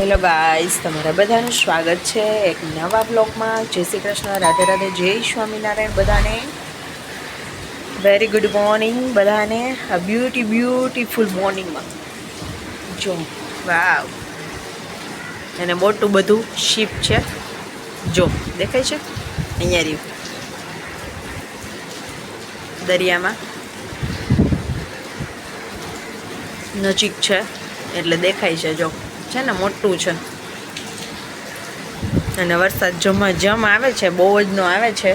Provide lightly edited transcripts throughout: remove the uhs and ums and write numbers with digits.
Hello guys, તમારા બધાનું સ્વાગત છે એક નવા બ્લોગમાં. જય શ્રી કૃષ્ણ, રાધે રાધે, જય સ્વામિનારાયણ. બધાને વેરી ગુડ મોર્નિંગ. બધાને આ બ્યુટીફુલ મોર્નિંગમાં જો વાવ, અને મોટું બધું શિપ છે. જો દેખાય છે અહીંયા રહ્યું દરિયામાં નજીક છે એટલે દેખાય છે. જો છે ને મોટું છે, અને વરસાદ જમ આવે છે, બહુ જ નો આવે છે.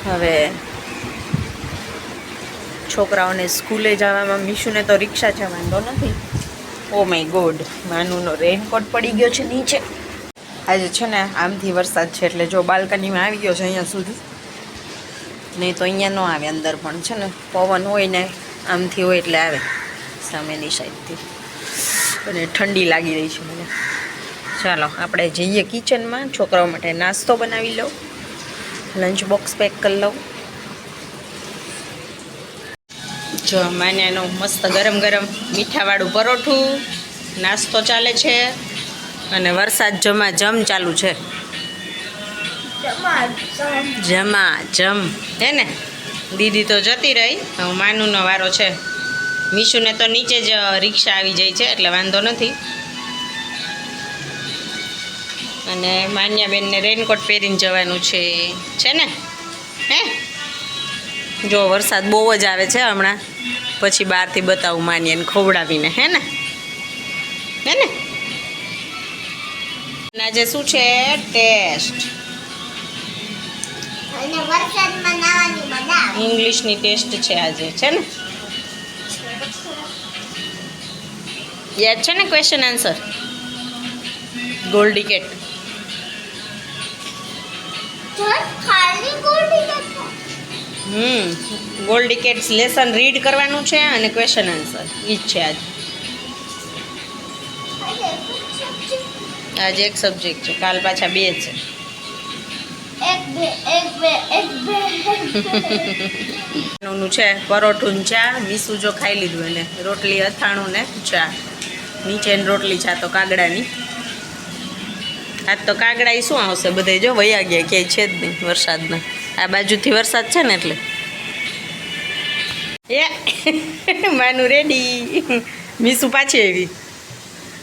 હવે છોકરાઓને સ્કૂલે જવામાં, મીશુને તો રિક્ષા છે, વાંધો નથી. ઓ માય ગોડ, માનુનો રેનકોટ પડી ગયો છે નીચે. આજે છે ને આમથી વરસાદ છે એટલે જો બાલ્કનીમાં આવી ગયો છે અહીંયા સુધી, નહીં તો અહીંયા ન આવે. અંદર પણ છે ને પવન હોય ને આમથી હોય એટલે આવે સામેની સાઈડથી, અને ઠંડી લાગી રહી છે મને. ચાલો આપણે જઈએ કિચનમાં, છોકરાઓ માટે નાસ્તો બનાવી લઉં, લંચ બોક્સ પેક કરી લઉં. જો માન્યાનું મસ્ત ગરમ ગરમ મીઠાવાળું પરોઠું નાસ્તો ચાલે છે, અને વરસાદ જમ ચાલુ છે. જમ હે ને. દીદી તો જતી રહી, હવે માનુનો વારો છે. મીશુને તો નીચે જ રિક્ષા આવી જાય છે એટલે વાંધો નથી. અને માન્યાબેનને રેનકોટ પહેરીને જવાનું છે ને. હે જો વરસાદ બહુ જ આવે છે હમણાં, પછી બહારથી બતાવું માન્યાને ખવડાવીને. હે ને. આજે શું છે? ટેસ્ટ. ઇંગ્લિશની ટેસ્ટ છે આજે, છે ને. યાદ છે ને ક્વેશ્ચન આન્સર? ગોલ્ડિકેટ. ગોલ્ડિકેટ્સ લેસન રીડ કરવાનું છે અને ક્વેશ્ચન આન્સર ઈ જ છે આજે. આજે એક સબ્જેક્ટ છે, કાલ પાછા 2 છે. નું છે પરોઠું ચા. મીસુ જો ખાઈ લીધું, એને રોટલી અથાણું ને ચા. નીચે રોટલી ચા તો કાગડાની. આજ તો કાગડા એ શું આવશે, બધે જો વયા ગયા, ક્યાંય છે જ નહીં વરસાદના. આ બાજુથી વરસાદ છે ને એટલે. માનું રેડી. મીસુ પાછી આવી,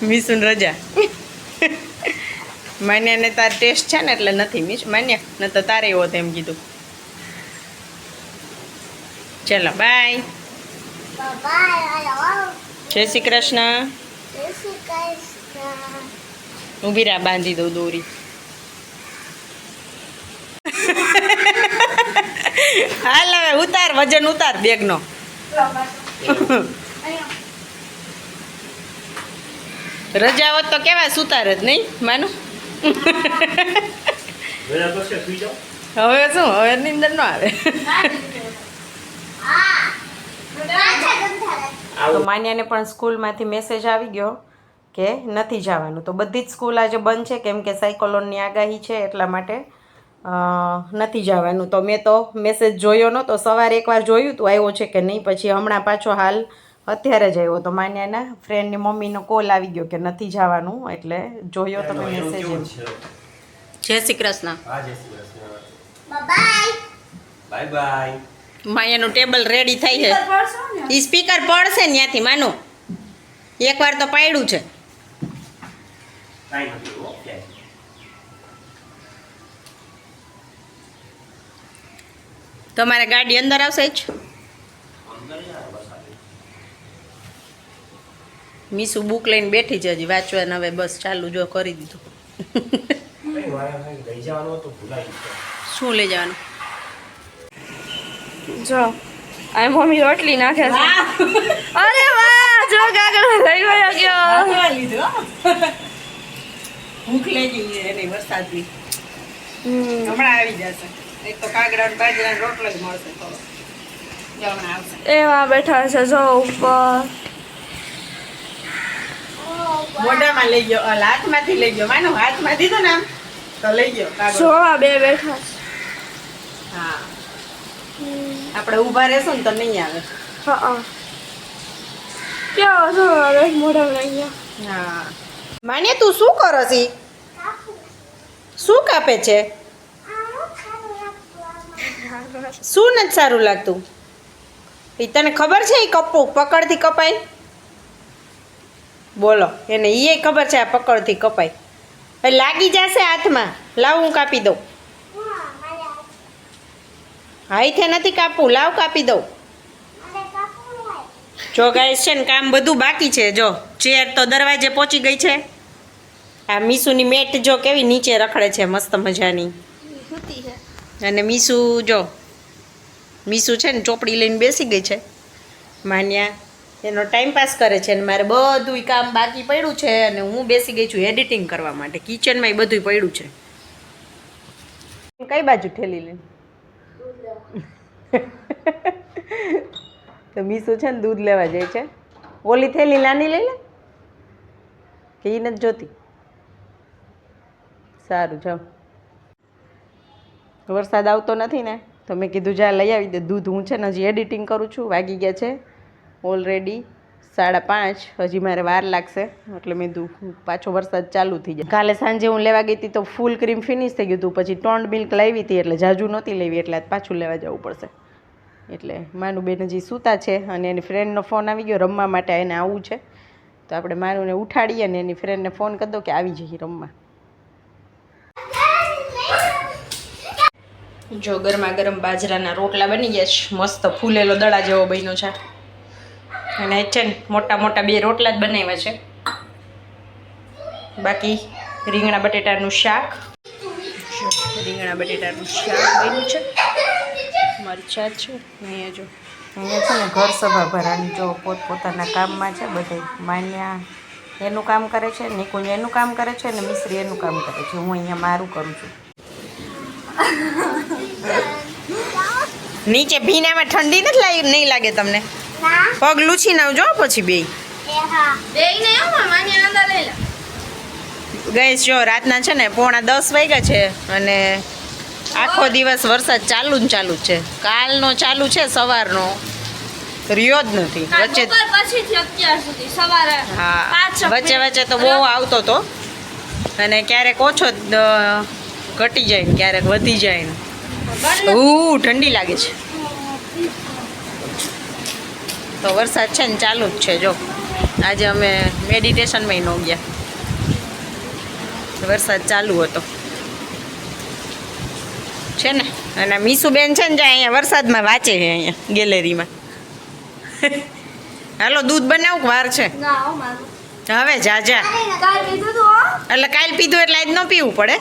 મીસુને રજા. માન્યાને તાર ટેસ્ટ છે ને એટલે નથી. માન્યા ન તો તારે એવો તેમ કીધું. ચલો બાય. જય શ્રી કૃષ્ણ. ઊભી રા, બાંધી દઉં દોરી. હાલ હવે ઉતાર, વજન ઉતાર બેગનો. રજા હોત તો કેવા સુતાર જ નહીં માનું. હવે શું, હવે નીંદર ન આવે. તો માન્યાને પણ સ્કૂલમાંથી મેસેજ આવી ગયો કે નથી જવાનું. તો બધી જ સ્કૂલ આજે બંધ છે, કેમ કે સાયક્લોનની આગાહી છે એટલા માટે નથી જવાનું. તો મેં તો મેસેજ જોયો નહોતો, સવારે એકવાર જોયું તું આવ્યો છે કે નહીં, પછી હમણાં પાછો હાલ અત્યારે જ આવ્યો. તો માન્યાના ફ્રેન્ડની મમ્મીનો કોલ આવી ગયો કે નથી જવાનું, એટલે જોયો તમે મેસેજ. જય શ્રી કૃષ્ણ. બાય. માયાનું ટેબલ રેડી થઈ છે. એ સ્પીકર પડશે ને ત્યાંથી માનું, એકવાર તો પાડ્યું છે. તમારે ગાડી અંદર આવશે જ. મીસુ બુક લઈને બેઠી છે હજી વાંચવાને. હવે બસ ચાલુ જો કરી દીધું. શું લઈ જવાનું? જો આ મમ્મી રોટલી નાખે છે. અરે વાહ, જો કાગળ લઈ ગયો. ભૂખ લાગી છે એની વરસાદની. હમણાં આવી જશે. એક તો કાગડા ને બાજરા રોટલો જ મળશે થોડો. હમણાં આવશે. એવા બેઠા છે જો ઉપર. મોઢામાં લઈ ગયો, હાથમાંથી લઈ ગયો. માનો હાથમાં દીધું ને આમ તો લઈ ગયો કાગડો. જો આ બે બેઠા છે. હા, આપણે ઊભા રહેશું ને તો નહીં આવે. હા, ક્યાં છો હવે મોઢામાં લઈ ગયા. હા. માન્યા તું શું કરો છી? શું કાપે છે? શું નથી સારું લાગતું? એ તને ખબર છે એ કપવું પકડથી કપાય? બોલો એને એ ખબર છે આ પકડથી કપાય. એ લાગી જશે હાથમાં. લાવ હું કાપી દઉં. હાઈથે નથી કાપવું, લાવ કાપી દઉં. જો ગાઈસ છે ને કામ બધું બાકી છે. જો ચેર તો દરવાજે પહોંચી ગઈ છે. આ મીસુની મેટ જો કેવી નીચે રખડે છે મસ્ત મજાની. અને મીસુ જો મીસુ છે ને ચોપડી લઈને બેસી ગઈ છે. માન્યા એનો ટાઈમ પાસ કરે છે અને મારે બધું કામ બાકી પડ્યું છે અને હું બેસી ગઈ છું એડિટિંગ કરવા માટે. કિચનમાં બધું પડ્યું છે. કઈ બાજુ ઠેલી લઈને? તો મીસુ છે ને દૂધ લેવા જાય છે. ઓલી થેલી નાની લઈ લે કે એ નથી જોતી? સારું જાઓ. વરસાદ આવતો નથી ને તો મેં કીધું જા લઈ આવી દે દૂધ. હું છે ને હજી એડિટિંગ કરું છું. વાગી ગયા છે ઓલરેડી 5:30. હજી મારે વાર લાગશે એટલે મેં કીધું પાછો વરસાદ ચાલુ થઈ જાય. કાલે સાંજે હું લેવા ગઈ હતી તો ફૂલ ક્રીમ ફિનિશ થઈ ગયું હતું. પછી ટોન્ડ મિલ્ક લાવી હતી એટલે જાજુ નહોતી લેવી એટલે આજ પાછું લેવા જવું પડશે. એટલે માનું બેન હજી સૂતા છે અને એની ફ્રેન્ડનો ફોન આવી ગયો રમવા માટે. એને આવવું છે તો આપણે માનુને ઉઠાડીએ અને એની ફ્રેન્ડને ફોન કરી દો કે આવી જઈએ રમવા. જો ગરમા ગરમ બાજરાના રોટલા બની ગયા છે. મસ્ત ફૂલેલો દડા જેવો બન્યો છે. અને છે ને મોટા મોટા 2 રોટલા જ બનાવ્યા છે. બાકી રીંગણા બટેટાનું શાક. રીંગણા બટેટાનું શાક બન્યું છે. મરચા છે અહીંયા જો. અહીંયા છે ને ઘર સભા ભરાની જો પોતપોતાના કામમાં છે બધે. માન્યા એનું કામ કરે છે, નિકુંજ એનું કામ કરે છે અને મિશ્રી એનું કામ કરે છે. હું અહીંયા મારું કરું છું. નીચે ભીનામાં ઠંડી નથી લાગી? નહીં લાગે તમને? પગ લૂછી ના આવજો પછી બે ગઈશ. જો રાતના છે ને 9:45 વાગ્યા છે અને આખો દિવસ વરસાદ ચાલુ જ છે. કાલનો ચાલુ છે સવારનો, રહ્યો જ નથી. હા વચ્ચે વચ્ચે તો બહુ આવતો હતો અને ક્યારેક ઓછો ઘટી જાય ને ક્યારેક વધી જાય ને. ઠંડી લાગે છે તો વરસાદ છે ને ચાલુ જ છે. જો આજે અમે મેડિટેશનમાં ન ગયા, વરસાદ ચાલુ હતો છે ને. અને મીસુબેન છે ને જ્યાં અહીંયા વરસાદમાં વાંચે છે અહીંયા ગેલેરીમાં. હાલો દૂધ બનાવું વાર છે હવે. જા એટલે કાલ પીધું એટલે આજ ન પીવું પડે.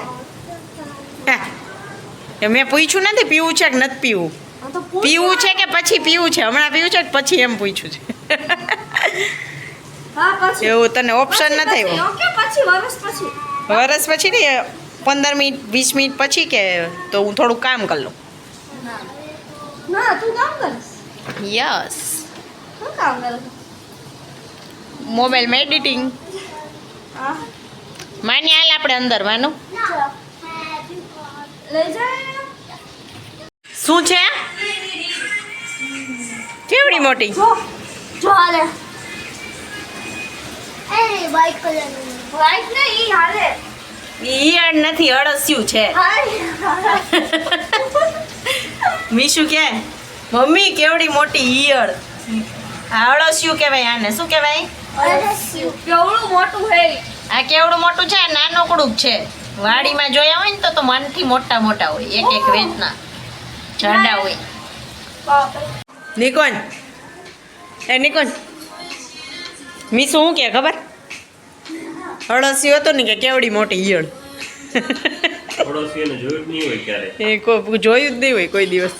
મેં પૂછ્યું નથી પીવું છે કે નથી પીવું. પીવું છે કે પછી પીવું છે? હમણાં પીવું છે કે પછી એમ પૂછ્યું છે. એવું તને ઓપ્શન નથી આવ્યો? વરસ પછી નહીં, 15 મિનિટ 20 મિનિટ પછી કે તો હું થોડું કામ કરી લઉં. યસ મોબાઈલમાં એડિટિંગ. માની હાલ આપણે અંદર માનું. શું છે? કેવડી મોટી? જો હાલે એ વ્હાઈટ કલરનું. વ્હાઈટ ને ઈ હાલે. ઈયળ નથી, અળસિયું છે. મીશુ કે મમ્મી કેવડી મોટી ઈયળ. અળસિયું કહેવાય આને. શું કહેવાય? અળસિયું. કેવડું મોટું હે. આ કેવડું મોટું છે? નાનકડું જ છે. વાડીમાં જોયા હોય ને તો મનથી મોટા મોટા હોય, એક વેચના જાડા હોય. નિકોન એ નિકોન મીસુ શું કે ખબર? અળસિયું હતો ને કે કેવડી મોટી ઈયળ. અળસિયાને જોયું જ નહીં હોય ક્યારે. એ કોઈ જોયું જ નહીં હોય કોઈ દિવસ.